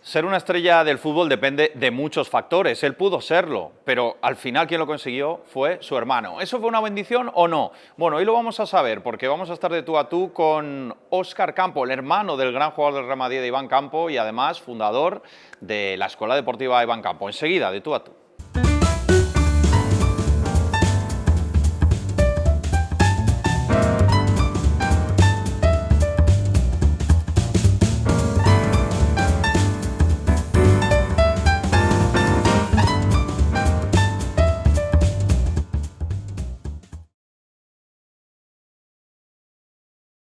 Ser una estrella del fútbol depende de muchos factores. Él pudo serlo, pero al final quien lo consiguió fue su hermano. ¿Eso fue una bendición o no? Bueno, hoy lo vamos a saber porque vamos a estar de tú a tú con Óscar Campo, el hermano del gran jugador del Real Madrid, de Iván Campo, y además fundador de la Escuela Deportiva Iván Campo. Enseguida, de tú a tú.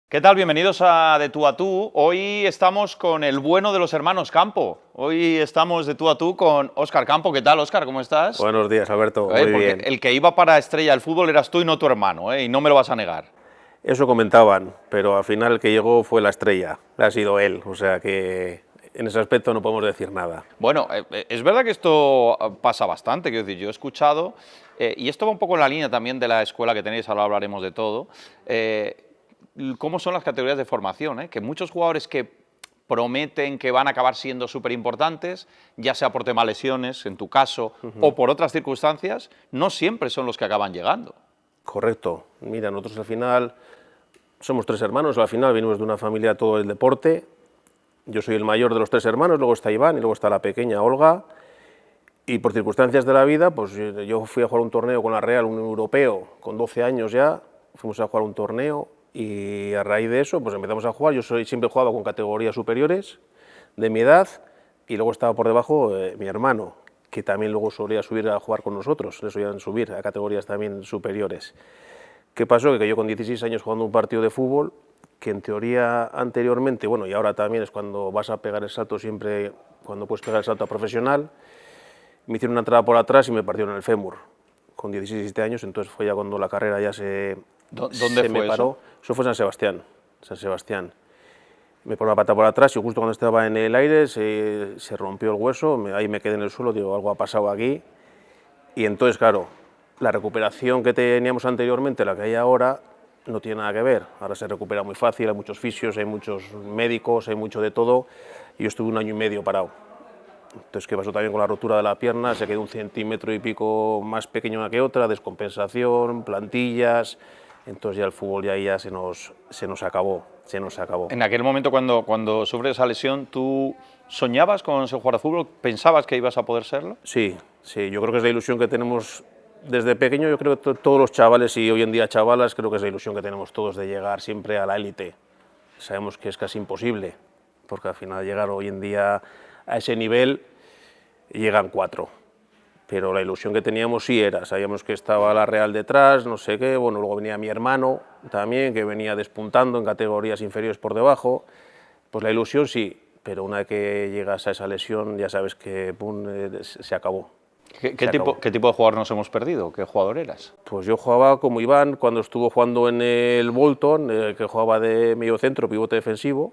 ¿Qué tal? Bienvenidos a De Tú a Tú. Hoy estamos con el bueno de los hermanos Campo. Hoy estamos de tú a tú con Óscar Campo. ¿Qué tal, Óscar? ¿Cómo estás? Buenos días, Alberto. Muy Porque bien. el que iba para estrella del fútbol eras tú y no tu hermano, y no me lo vas a negar. Eso comentaban, pero al final el que llegó fue la estrella. Ha sido él, o sea que en ese aspecto no podemos decir nada. Bueno, es verdad que esto pasa bastante. Quiero decir, yo he escuchado, y esto va un poco en la línea también de la escuela que tenéis, ahora hablaremos de todo, cómo son las categorías de formación, que muchos jugadores que prometen que van a acabar siendo súper importantes, ya sea por tema lesiones, en tu caso, o por otras circunstancias, no siempre son los que acaban llegando. Correcto. Mira, nosotros al final somos tres hermanos, al final venimos de una familia todo el deporte. Yo soy el mayor de los tres hermanos, luego está Iván y luego está la pequeña Olga. Y por circunstancias de la vida, pues yo fui a jugar un torneo con la Real, un europeo, con 12 años ya, fuimos a jugar un torneo y a raíz de eso pues empezamos a jugar. Yo siempre jugaba con categorías superiores de mi edad y luego estaba por debajo mi hermano, que también luego solía subir a jugar con nosotros, le solían subir a categorías también superiores. ¿Qué pasó? Que yo con 16 años jugando un partido de fútbol, que en teoría anteriormente, bueno, y ahora también es cuando vas a pegar el salto siempre, cuando puedes pegar el salto a profesional, me hicieron una entrada por atrás y me partieron el fémur con 17 años, entonces fue ya cuando la carrera ya ¿Dónde me fue paró. eso? Fue San Sebastián, San Sebastián. Me pongo una pata por atrás y justo cuando estaba en el aire se rompió el hueso, ahí me quedé en el suelo, digo, algo ha pasado aquí. Y entonces, claro, la recuperación que teníamos anteriormente, la que hay ahora, no tiene nada que ver. Ahora se recupera muy fácil, hay muchos fisios, hay muchos médicos, hay mucho de todo. Y yo estuve 1 año y medio parado. Entonces, ¿qué pasó también con la rotura de la pierna? Se quedó 1 centímetro y pico más pequeño una que otra, descompensación, plantillas. Entonces ya el fútbol ya se nos acabó, se nos acabó. En aquel momento, cuando sufres esa lesión, ¿tú soñabas con ser jugador de fútbol? ¿Pensabas que ibas a poder serlo? Sí, sí, yo creo que es la ilusión que tenemos desde pequeño. Yo creo que todos los chavales y hoy en día chavalas, creo que es la ilusión que tenemos todos de llegar siempre a la élite. Sabemos que es casi imposible, porque al final llegar hoy en día a ese nivel llegan 4. Pero la ilusión que teníamos sí era, sabíamos que estaba la Real detrás, no sé qué, bueno, luego venía mi hermano también, que venía despuntando en categorías inferiores por debajo, pues la ilusión sí, pero una vez que llegas a esa lesión ya sabes que pum, se acabó. ¿Qué tipo de jugador nos hemos perdido? ¿Qué jugador eras? Pues yo jugaba como Iván cuando estuvo jugando en el Bolton, que jugaba de medio centro, pivote defensivo,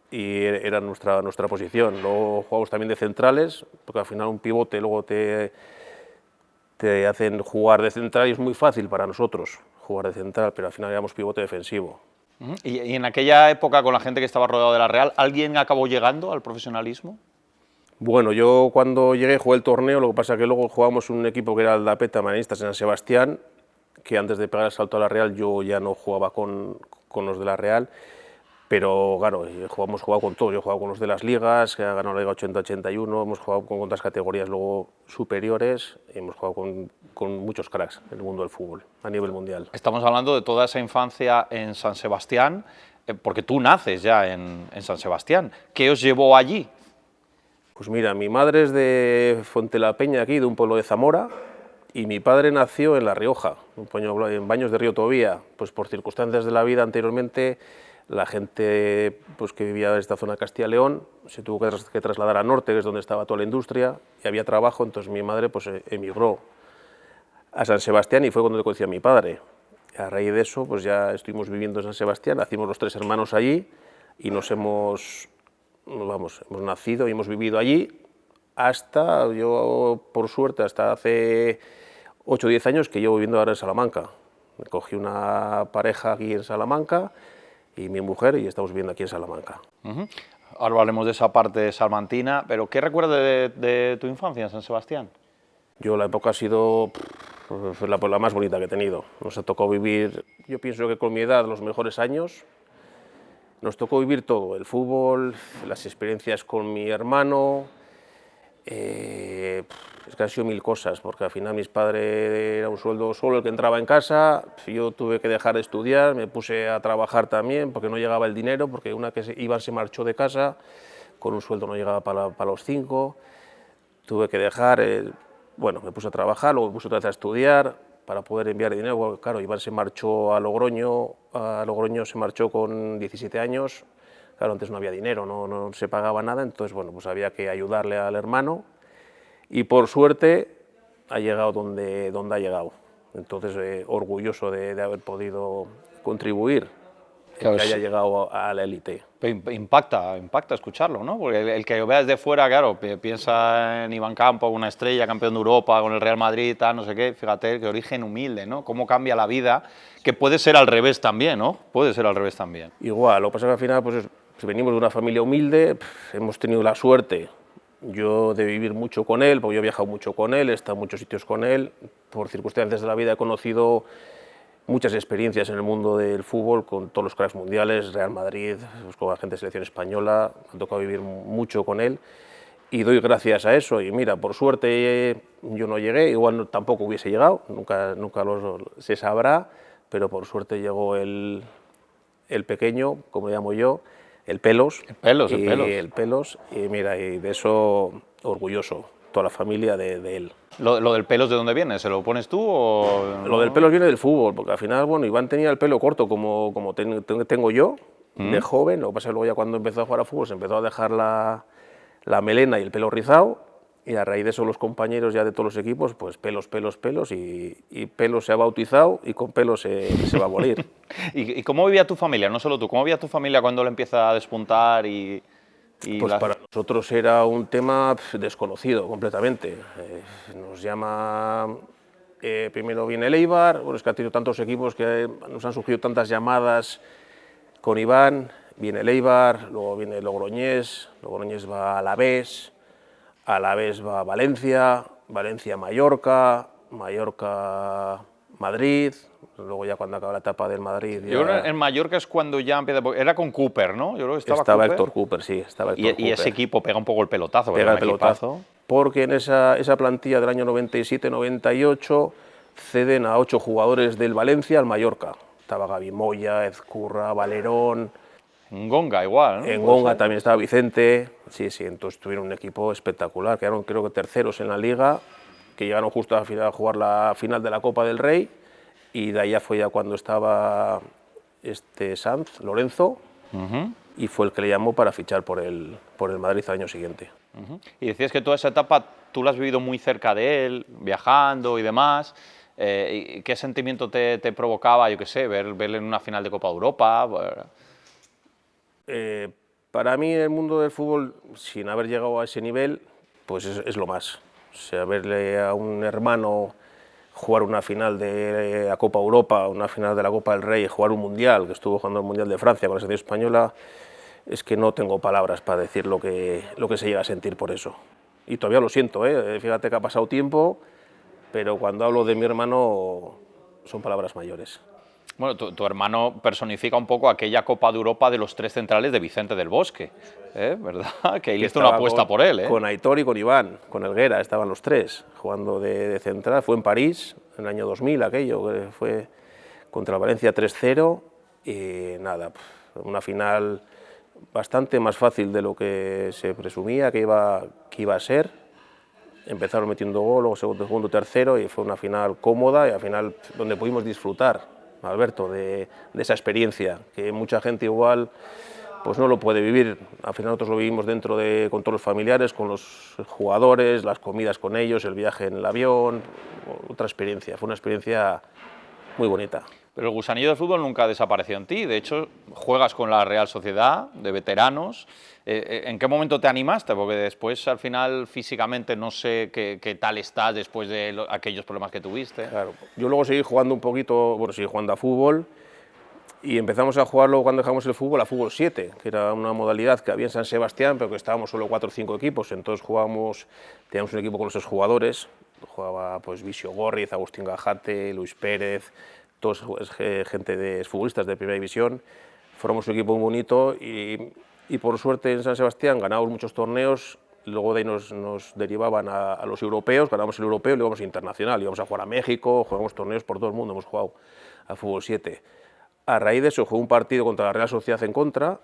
y era nuestra posición. Luego jugamos también de centrales, porque al final un pivote luego te hacen jugar de central y es muy fácil para nosotros jugar de central, pero al final éramos pivote defensivo. ¿Y en aquella época, con la gente que estaba rodeado de la Real, alguien acabó llegando al profesionalismo? Bueno, yo cuando llegué jugué el torneo, lo que pasa es que luego jugábamos un equipo que era el Dapeta Manistas en San Sebastián, que antes de pegar el salto a la Real yo ya no jugaba con los de la Real, pero claro, hemos jugado con todos. Yo he jugado con los de las ligas, que ha ganado la Liga 80-81, hemos jugado con otras categorías luego superiores, y hemos jugado con muchos cracks en el mundo del fútbol, a nivel mundial. Estamos hablando de toda esa infancia en San Sebastián, porque tú naces ya en San Sebastián. ¿Qué os llevó allí? Pues mira, mi madre es de Fuentelapeña, aquí, de un pueblo de Zamora, y mi padre nació en La Rioja, en Baños de Río Tobía. Pues por circunstancias de la vida anteriormente, la gente pues, que vivía en esta zona de Castilla y León se tuvo que trasladar al norte, que es donde estaba toda la industria, y había trabajo, entonces mi madre pues, emigró a San Sebastián y fue cuando conocí a mi padre. A raíz de eso, pues ya estuvimos viviendo en San Sebastián, nacimos los 3 hermanos allí y hemos nacido y hemos vivido allí hasta, yo por suerte, hasta hace 8 o 10 años que llevo viviendo ahora en Salamanca. Me cogí una pareja aquí en Salamanca y mi mujer y estamos viviendo aquí en Salamanca. ahora hablaremos de esa parte salmantina, pero ¿qué recuerdas de tu infancia en San Sebastián? Yo la época ha sido la más bonita que he tenido. Nos ha tocado vivir, yo pienso que con mi edad, los mejores años. Nos tocó vivir todo, el fútbol, las experiencias con mi hermano, es que han sido mil cosas, porque al final mis padres era un sueldo solo el que entraba en casa, yo tuve que dejar de estudiar, me puse a trabajar también porque no llegaba el dinero, porque una que Iván se marchó de casa, con un sueldo no llegaba para los 5, tuve que dejar, bueno, me puse a trabajar, luego me puse otra vez a estudiar para poder enviar dinero, porque, claro, Iván se marchó a Logroño se marchó con 17 años, claro, antes no había dinero, no se pagaba nada, entonces, bueno, pues había que ayudarle al hermano, y por suerte ha llegado donde ha llegado. Entonces, orgulloso de haber podido contribuir, Claro, que haya llegado a la élite. impacta escucharlo, ¿no? Porque el que lo vea desde fuera, claro, piensa en Iván Campo, una estrella, campeón de Europa, con el Real Madrid, tal, no sé qué, fíjate, qué origen humilde, ¿no? Cómo cambia la vida, que puede ser al revés también, ¿no? Puede ser al revés también. Igual, lo que pasa es que al final, pues venimos de una familia humilde, hemos tenido la suerte, yo, de vivir mucho con él, porque yo he viajado mucho con él, he estado en muchos sitios con él, por circunstancias de la vida he conocido muchas experiencias en el mundo del fútbol, con todos los cracks mundiales, Real Madrid, pues, con la gente de selección española, me ha tocado vivir mucho con él y doy gracias a eso. Y mira, por suerte yo no llegué, igual tampoco hubiese llegado, nunca se sabrá, pero por suerte llegó el pequeño, como llamo yo, el Pelos. El Pelos, y mira, y de eso orgulloso, toda la familia de él. ¿Lo del Pelos de dónde viene? ¿Se lo pones tú o...? Lo del Pelos viene del fútbol, porque al final, bueno, Iván tenía el pelo corto como tengo yo, de joven. Lo que pasa es que luego ya cuando empezó a jugar a fútbol se empezó a dejar la melena y el pelo rizado, y a raíz de eso los compañeros ya de todos los equipos, pues Pelos, y Pelos se ha bautizado y con Pelos se va a morir. ¿Y cómo vivía tu familia? No solo tú, ¿cómo vivía tu familia cuando lo empieza a despuntar Pues para nosotros era un tema desconocido completamente. Nos llama, primero viene el Eibar, bueno, es que ha tenido tantos equipos que nos han surgido tantas llamadas con Iván, viene el Eibar, luego viene Logroñés va a Alavés va a Valencia, Mallorca, Madrid, luego ya cuando acaba la etapa del Madrid... Yo creo que en Mallorca es cuando ya empieza... Era con Cooper, ¿no? Yo creo que estaba Cooper. Héctor Cooper, sí, estaba Héctor Cooper. Y ese equipo pega un poco el pelotazo. Pega el pelotazo. Porque en esa plantilla del año 97-98 ceden a 8 jugadores del Valencia al Mallorca. Estaba Gaby Moya, Ezcurra, Valerón... En Gonga igual, ¿no? En Gonga también estaba Vicente. Sí, entonces tuvieron un equipo espectacular. Quedaron, creo que, terceros en la Liga, que llegaron justo a jugar la final de la Copa del Rey, y de allá fue ya cuando estaba Sanz, Lorenzo, y fue el que le llamó para fichar por el Madrid al año siguiente. Y decías que toda esa etapa tú la has vivido muy cerca de él, viajando y demás. ¿Qué sentimiento te provocaba, yo qué sé, verle en una final de Copa de Europa? Para mí, el mundo del fútbol, sin haber llegado a ese nivel, pues es lo más. O sea, verle a un hermano jugar una final de la Copa Europa, una final de la Copa del Rey, jugar un Mundial, que estuvo jugando el Mundial de Francia con la selección española, es que no tengo palabras para decir lo que se llega a sentir por eso. Y todavía lo siento, fíjate que ha pasado tiempo, pero cuando hablo de mi hermano son palabras mayores. Bueno, tu hermano personifica un poco aquella Copa de Europa de los 3 centrales de Vicente del Bosque, ¿verdad? Que él hizo una apuesta por él, Con Aitor y con Iván, con Helguera, estaban los 3 jugando de central. Fue en París, en el año 2000 aquello, que fue contra el Valencia 3-0, y nada, una final bastante más fácil de lo que se presumía que iba a ser. Empezaron metiendo gol, luego segundo, tercero, y fue una final cómoda, y al final donde pudimos disfrutar, Alberto, de esa experiencia, que mucha gente igual pues no lo puede vivir. Al final nosotros lo vivimos con todos los familiares, con los jugadores, las comidas con ellos, el viaje en el avión, otra experiencia, fue una experiencia muy bonita. Pero el gusanillo del fútbol nunca ha desaparecido en ti, de hecho juegas con la Real Sociedad de veteranos. ¿En qué momento te animaste? Porque después al final físicamente no sé qué tal estás después de aquellos problemas que tuviste. Claro, yo luego seguí jugando un poquito, bueno, seguí jugando a fútbol, Y empezamos a jugarlo cuando dejamos el fútbol a fútbol 7, que era una modalidad que había en San Sebastián, pero que estábamos solo 4 o 5 equipos. Entonces teníamos un equipo con los 6 jugadores, jugaba pues Visio Gorriz, Agustín Gajate, Luis Pérez, todos gente de futbolistas de primera división. Formamos un equipo muy bonito y por suerte en San Sebastián ganamos muchos torneos. Luego de ahí nos derivaban a los europeos, ganamos el europeo y luego íbamos internacional. Íbamos a jugar a México, jugamos torneos por todo el mundo, hemos jugado a fútbol 7. A raíz de eso, jugué un partido contra la Real Sociedad en contra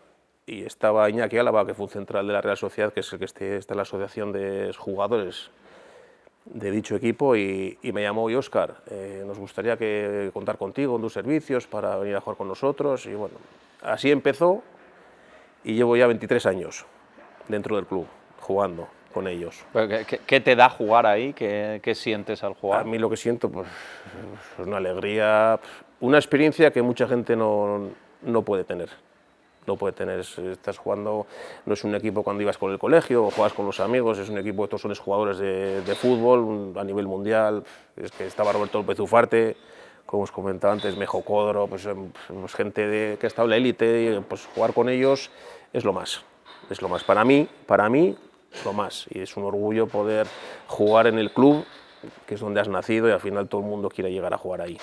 y estaba Iñaki Álava, que fue un central de la Real Sociedad, que es el que está en la asociación de jugadores de dicho equipo, y me llamó: y Óscar, nos gustaría contar contigo en tus servicios para venir a jugar con nosotros. Y bueno, así empezó y llevo ya 23 años dentro del club, jugando con ellos. ¿Qué te da jugar ahí? ¿Qué sientes al jugar? A mí lo que siento, pues una alegría, una experiencia que mucha gente no puede tener. No puede tener, estás jugando, no es un equipo cuando ibas con el colegio o juegas con los amigos, es un equipo, estos son jugadores de fútbol a nivel mundial. Es que estaba Roberto López Ufarte, como os comentaba antes, Mejo Codro, pues gente que ha estado en la élite, y pues jugar con ellos es lo más. Es lo más. Para mí, lo más. Y es un orgullo poder jugar en el club, que es donde has nacido, y al final todo el mundo quiere llegar a jugar ahí.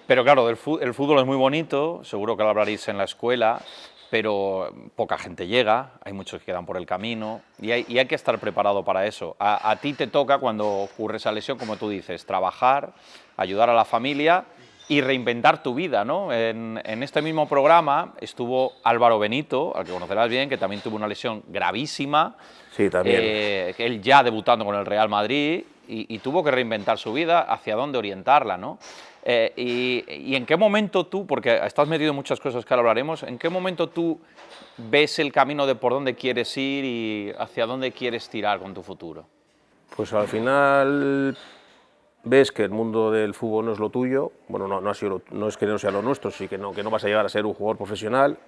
Pero claro, el fútbol es muy bonito, seguro que lo hablaréis en la escuela, pero poca gente llega, hay muchos que quedan por el camino y hay que estar preparado para eso. A ti te toca, cuando ocurre esa lesión, como tú dices, trabajar, ayudar a la familia y reinventar tu vida, ¿no? En este mismo programa estuvo Álvaro Benito, al que conocerás bien, que también tuvo una lesión gravísima. Sí, también. Él ya debutando con el Real Madrid y tuvo que reinventar su vida, hacia dónde orientarla, ¿no? Y en qué momento tú, porque estás metido en muchas cosas que ahora hablaremos, ¿en qué momento tú ves el camino de por dónde quieres ir y hacia dónde quieres tirar con tu futuro? Pues al final ves que el mundo del fútbol no es lo tuyo, bueno, no es que no sea lo nuestro, sí que no vas a llegar a ser un jugador profesional.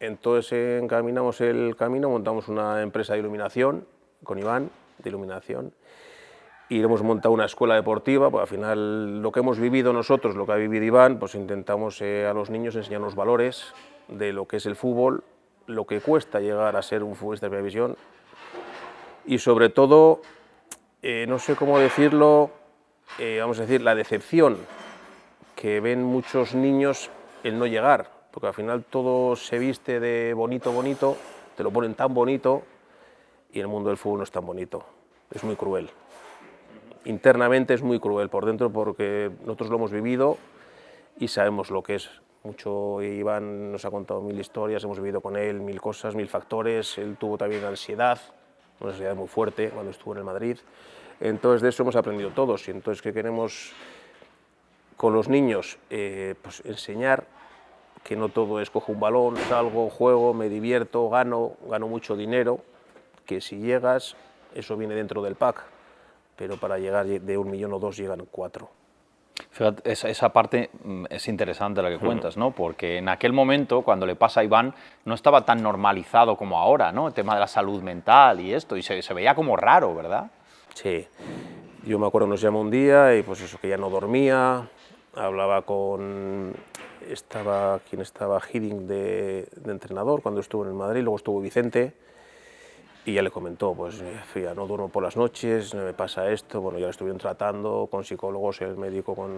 Entonces encaminamos el camino, montamos una empresa de iluminación con Iván, de iluminación, y hemos montado una escuela deportiva. Pues al final lo que hemos vivido nosotros, lo que ha vivido Iván, pues intentamos a los niños enseñarnos valores de lo que es el fútbol, lo que cuesta llegar a ser un futbolista de primera división y sobre todo, no sé cómo decirlo, vamos a decir, la decepción que ven muchos niños el no llegar, porque al final todo se viste de bonito, bonito, te lo ponen tan bonito y el mundo del fútbol no es tan bonito, es muy cruel. Internamente es muy cruel, por dentro, porque nosotros lo hemos vivido y sabemos lo que es. Mucho Iván nos ha contado 1000 historias, hemos vivido con él 1000 cosas, 1000 factores. Él tuvo también ansiedad, una ansiedad muy fuerte cuando estuvo en el Madrid. Entonces de eso hemos aprendido todos. Y entonces, ¿qué queremos con los niños? Pues enseñar que no todo es cojo un balón, salgo, juego, me divierto, gano mucho dinero, que si llegas, eso viene dentro del pack, pero para llegar de 1 millón o 2 llegan 4. Fíjate, esa parte es interesante la que cuentas, ¿no? Porque en aquel momento, cuando le pasa a Iván, no estaba tan normalizado como ahora, ¿no? El tema de la salud mental y esto, y se veía como raro, ¿verdad? Sí, yo me acuerdo, nos llamó un día y pues eso, que ya no dormía, hablaba con... ¿Quién estaba? Hiddink de entrenador cuando estuvo en el Madrid, luego estuvo Vicente, y ya le comentó, pues ya no duermo por las noches, me pasa esto. Bueno, ya lo estuvieron tratando con psicólogos, el médico con...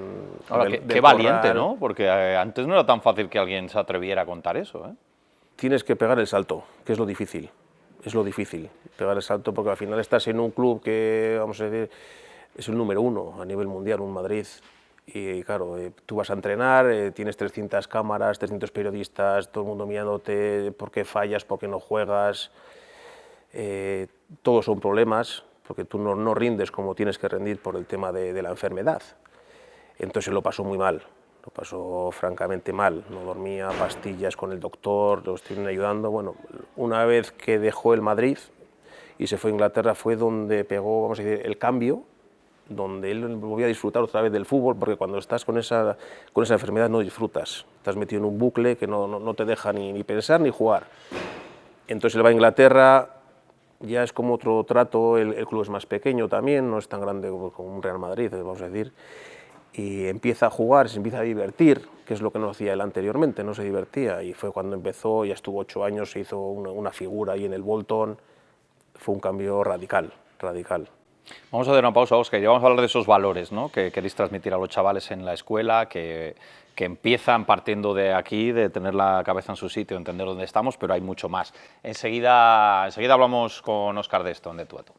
Ahora, qué valiente, ¿no? Porque antes no era tan fácil que alguien se atreviera a contar eso, ¿eh? Tienes que pegar el salto, que es lo difícil. Es lo difícil, pegar el salto, porque al final estás en un club que, vamos a decir, es el número 1 a nivel mundial, un Madrid. Y claro, tú vas a entrenar, tienes 300 cámaras, 300 periodistas, todo el mundo mirándote, por qué fallas, por qué no juegas. Todos son problemas, porque tú no rindes como tienes que rendir por el tema de la enfermedad. Entonces lo pasó muy mal, lo pasó francamente mal, no dormía, pastillas con el doctor, lo estuvieron ayudando. Bueno, una vez que dejó el Madrid y se fue a Inglaterra fue donde pegó, vamos a decir, el cambio, donde él volvió a disfrutar otra vez del fútbol, porque cuando estás con esa enfermedad no disfrutas, estás metido en un bucle que no te deja ni pensar ni jugar. Entonces él va a Inglaterra, ya es como otro trato, el club es más pequeño también, no es tan grande como un Real Madrid, vamos a decir, y empieza a jugar, se empieza a divertir, que es lo que no hacía él anteriormente, no se divertía, y fue cuando empezó, ya estuvo 8 años, se hizo una figura ahí en el Bolton, fue un cambio radical, radical. Vamos a hacer una pausa, Óscar, y vamos a hablar de esos valores, ¿no?, que queréis transmitir a los chavales en la escuela, que empiezan partiendo de aquí, de tener la cabeza en su sitio, entender dónde estamos, pero hay mucho más. Enseguida hablamos con Óscar de esto, en De Tú a Tú.